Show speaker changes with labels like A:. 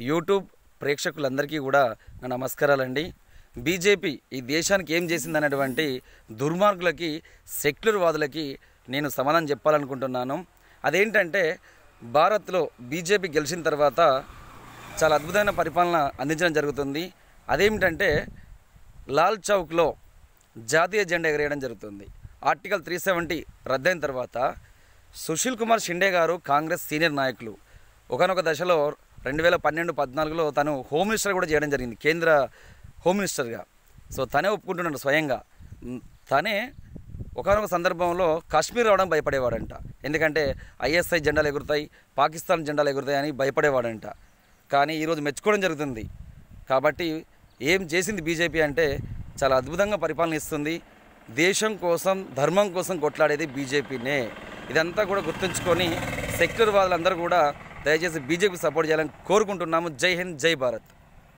A: YouTube ప్రేక్షకులందరికీ కూడా నా నమస్కారాలండి. బీజేపీ ఈ దేశానికి ఏం చేసిందనేటువంటి దుర్మార్గులకి, సెక్యులర్ వాదులకి నేను సమాధానం చెప్పాలనుకుంటున్నాను. అదేంటంటే, భారత్లో బీజేపీ గెలిచిన తర్వాత చాలా అద్భుతమైన పరిపాలన అందించడం జరుగుతుంది. అదేమిటంటే, లాల్ చౌక్లో జాతీయ జెండా ఎగరేయడం జరుగుతుంది. ఆర్టికల్ 370 రద్దయిన తర్వాత సుశీల్ కుమార్ షిండే గారు కాంగ్రెస్ సీనియర్ నాయకులు ఒకనొక దశలో 2012-14లో తను హోమ్ మినిస్టర్ కూడా చేయడం జరిగింది, కేంద్ర హోమ్ మినిస్టర్గా. సో తనే ఒప్పుకుంటున్నాడు స్వయంగా. తనే ఒకనొక సందర్భంలో కాశ్మీర్ రావడం భయపడేవాడంట. ఎందుకంటే ఐఎస్ఐ జెండాలు ఎగురుతాయి, పాకిస్తాన్ జెండాలు ఎగురుతాయి అని భయపడేవాడంట. కానీ ఈరోజు మెచ్చుకోవడం జరుగుతుంది. కాబట్టి ఏం చేసింది బీజేపీ అంటే చాలా అద్భుతంగా పరిపాలన ఇస్తుంది. దేశం కోసం, ధర్మం కోసం కొట్లాడేది బీజేపీనే. ఇదంతా కూడా గుర్తుంచుకొని సెక్యులర్ వాళ్ళందరూ కూడా దయచేసి బీజేపీ సపోర్ట్ చేయాలని కోరుకుంటున్నాము. జై హింద్, జై భారత్.